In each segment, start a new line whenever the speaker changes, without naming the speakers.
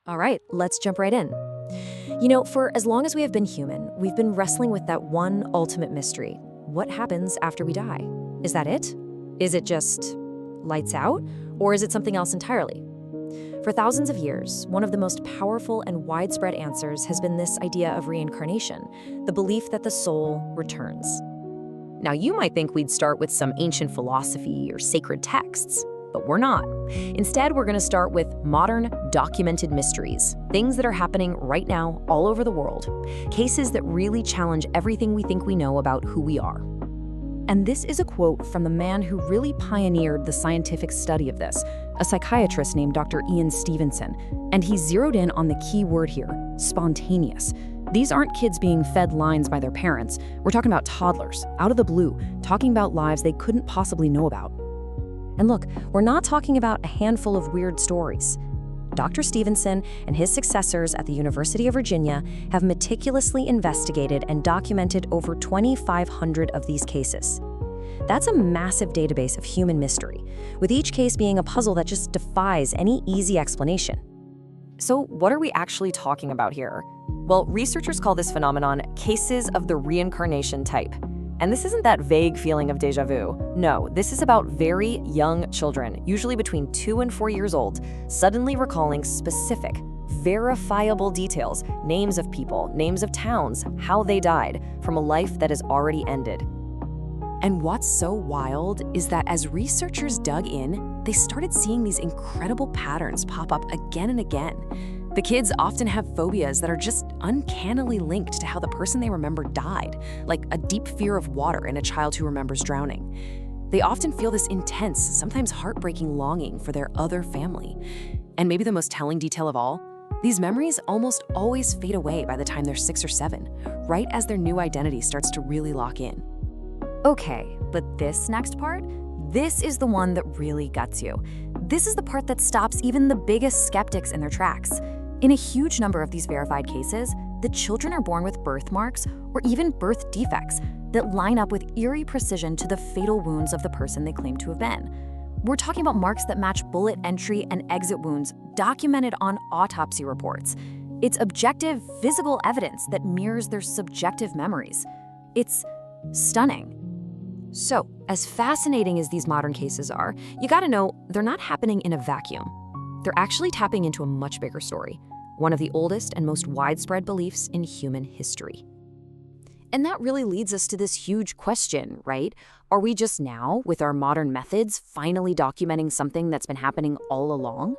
All right, let's jump right in. For as long as we have been human, we've been wrestling with that one ultimate mystery. What happens after we die? Is that it? Is it just lights out? Or is it something else entirely? For thousands of years, one of the most powerful and widespread answers has been this idea of reincarnation, the belief that the soul returns. Now, you might think we'd start with some ancient philosophy or sacred texts, but we're not. Instead, we're going to start with modern, documented mysteries, things that are happening right now all over the world, cases that really challenge everything we think we know about who we are. And this is a quote from the man who really pioneered the scientific study of this, a psychiatrist named Dr. Ian Stevenson, and he zeroed in on the key word here, spontaneous. These aren't kids being fed lines by their parents. We're talking about toddlers, out of the blue, talking about lives they couldn't possibly know about. And look, we're not talking about a handful of weird stories. Dr. Stevenson and his successors at the University of Virginia have meticulously investigated and documented over 2,500 of these cases. That's a massive database of human mystery, with each case being a puzzle that just defies any easy explanation. So what are we actually talking about here? Well, researchers call this phenomenon cases of the reincarnation type. And this isn't that vague feeling of déjà vu. No, this is about very young children, usually between 2 and 4 years old, suddenly recalling specific, verifiable details, names of people, names of towns, how they died, from a life that has already ended. And what's so wild is that as researchers dug in, they started seeing these incredible patterns pop up again and again. The kids often have phobias that are just uncannily linked to how the person they remember died, like a deep fear of water in a child who remembers drowning. They often feel this intense, sometimes heartbreaking longing for their other family. And maybe the most telling detail of all, these memories almost always fade away by the time they're 6 or 7, right as their new identity starts to really lock in. Okay, but this next part? This is the one that really guts you. This is the part that stops even the biggest skeptics in their tracks. In a huge number of these verified cases, the children are born with birthmarks or even birth defects that line up with eerie precision to the fatal wounds of the person they claim to have been. We're talking about marks that match bullet entry and exit wounds documented on autopsy reports. It's objective, physical evidence that mirrors their subjective memories. It's stunning. So, as fascinating as these modern cases are, you gotta know they're not happening in a vacuum. They're actually tapping into a much bigger story, one of the oldest and most widespread beliefs in human history. And that really leads us to this huge question, right? Are we just now, with our modern methods, finally documenting something that's been happening all along?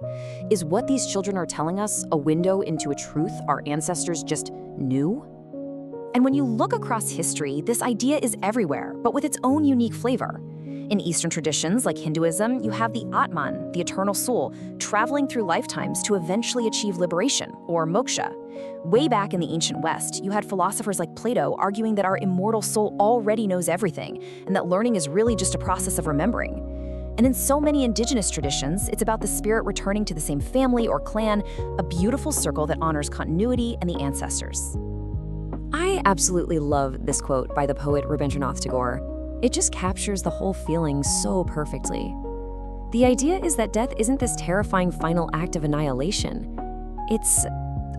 Is what these children are telling us a window into a truth our ancestors just knew? And when you look across history, this idea is everywhere, but with its own unique flavor. In Eastern traditions like Hinduism, you have the Atman, the eternal soul, traveling through lifetimes to eventually achieve liberation, or moksha. Way back in the ancient West, you had philosophers like Plato arguing that our immortal soul already knows everything, and that learning is really just a process of remembering. And in so many indigenous traditions, it's about the spirit returning to the same family or clan, a beautiful circle that honors continuity and the ancestors. I absolutely love this quote by the poet Rabindranath Tagore. It just captures the whole feeling so perfectly. The idea is that death isn't this terrifying final act of annihilation. It's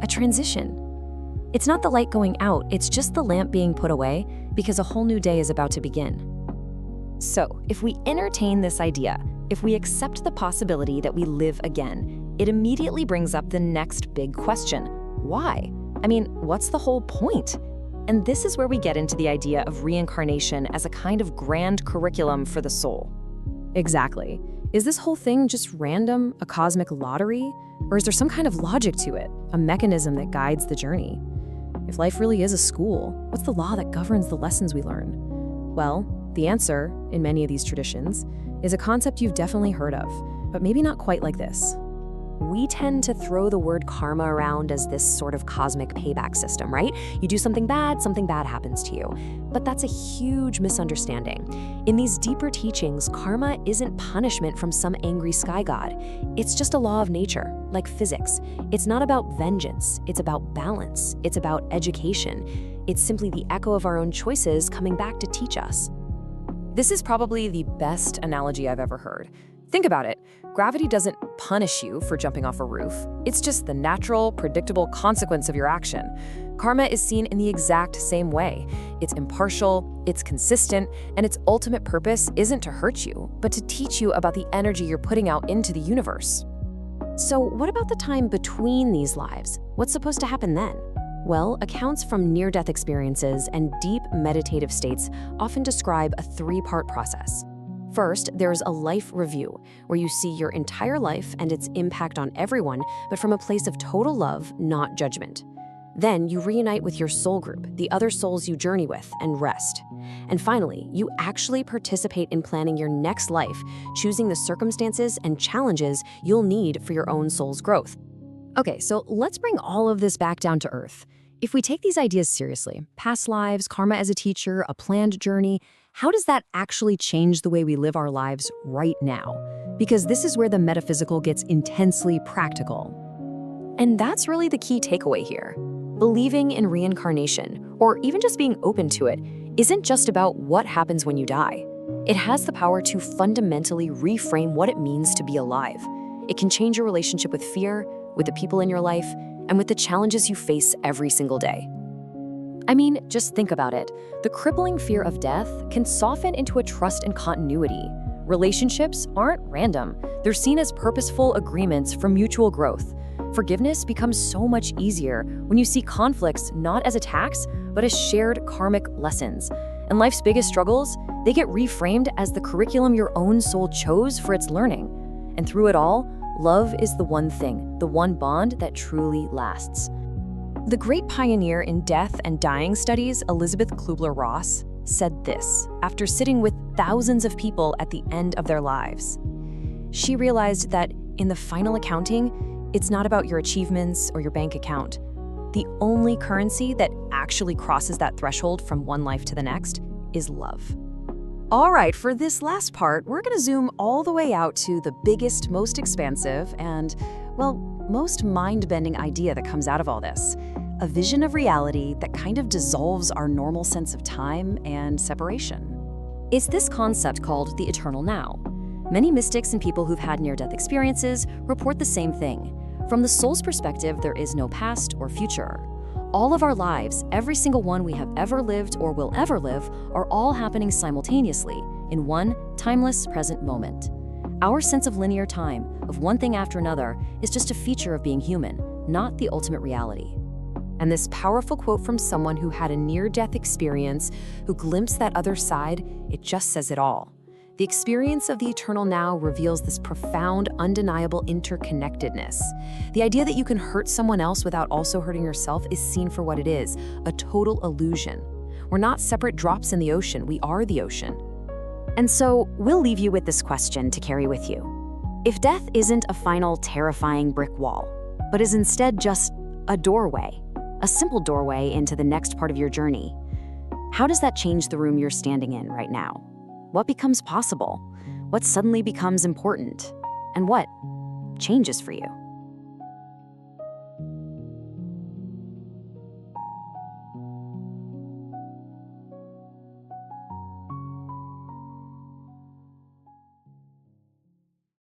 a transition. It's not the light going out, it's just the lamp being put away because a whole new day is about to begin. So, if we entertain this idea, if we accept the possibility that we live again, it immediately brings up the next big question. Why? I mean, what's the whole point? And this is where we get into the idea of reincarnation as a kind of grand curriculum for the soul. Exactly. Is this whole thing just random, a cosmic lottery? Or is there some kind of logic to it, a mechanism that guides the journey? If life really is a school, what's the law that governs the lessons we learn? Well, the answer, in many of these traditions, is a concept you've definitely heard of, but maybe not quite like this. We tend to throw the word karma around as this sort of cosmic payback system, right? You do something bad happens to you. But that's a huge misunderstanding. In these deeper teachings, karma isn't punishment from some angry sky god. It's just a law of nature, like physics. It's not about vengeance, it's about balance, it's about education. It's simply the echo of our own choices coming back to teach us. This is probably the best analogy I've ever heard.
Think about it. Gravity doesn't punish you for jumping off a roof. It's just the natural, predictable consequence of your action. Karma is seen in the exact same way. It's impartial, it's consistent, and its ultimate purpose isn't to hurt you, but to teach you about the energy you're putting out into the universe.
So what about the time between these lives? What's supposed to happen then? Well, accounts from near-death experiences and deep meditative states often describe a three-part process. First, there's a life review, where you see your entire life and its impact on everyone, but from a place of total love, not judgment. Then you reunite with your soul group, the other souls you journey with, and rest. And finally, you actually participate in planning your next life, choosing the circumstances and challenges you'll need for your own soul's growth. Okay, so let's bring all of this back down to earth. If we take these ideas seriously, past lives, karma as a teacher, a planned journey, how does that actually change the way we live our lives right now? Because this is where the metaphysical gets intensely practical. And that's really the key takeaway here. Believing in reincarnation, or even just being open to it, isn't just about what happens when you die. It has the power to fundamentally reframe what it means to be alive. It can change your relationship with fear, with the people in your life, and with the challenges you face every single day. I mean, just think about it. The crippling fear of death can soften into a trust and continuity. Relationships aren't random. They're seen as purposeful agreements for mutual growth. Forgiveness becomes so much easier when you see conflicts not as attacks, but as shared karmic lessons. And life's biggest struggles, they get reframed as the curriculum your own soul chose for its learning. And through it all, love is the one thing, the one bond that truly lasts. The great pioneer in death and dying studies, Elizabeth Kubler-Ross, said this after sitting with thousands of people at the end of their lives. She realized that in the final accounting, it's not about your achievements or your bank account. The only currency that actually crosses that threshold from one life to the next is love. All right, for this last part, we're going to zoom all the way out to the biggest, most expansive, and, well, most mind-bending idea that comes out of all this. A vision of reality that kind of dissolves our normal sense of time and separation. It's this concept called the eternal now. Many mystics and people who've had near-death experiences report the same thing. From the soul's perspective, there is no past or future. All of our lives, every single one we have ever lived or will ever live, are all happening simultaneously in one timeless present moment. Our sense of linear time, of one thing after another, is just a feature of being human, not the ultimate reality. And this powerful quote from someone who had a near-death experience, who glimpsed that other side, it just says it all. The experience of the eternal now reveals this profound, undeniable interconnectedness. The idea that you can hurt someone else without also hurting yourself is seen for what it is, a total illusion. We're not separate drops in the ocean, we are the ocean. And so, we'll leave you with this question to carry with you. If death isn't a final, terrifying brick wall, but is instead just a doorway, a simple doorway into the next part of your journey, how does that change the room you're standing in right now? What becomes possible? What suddenly becomes important? And what changes for you?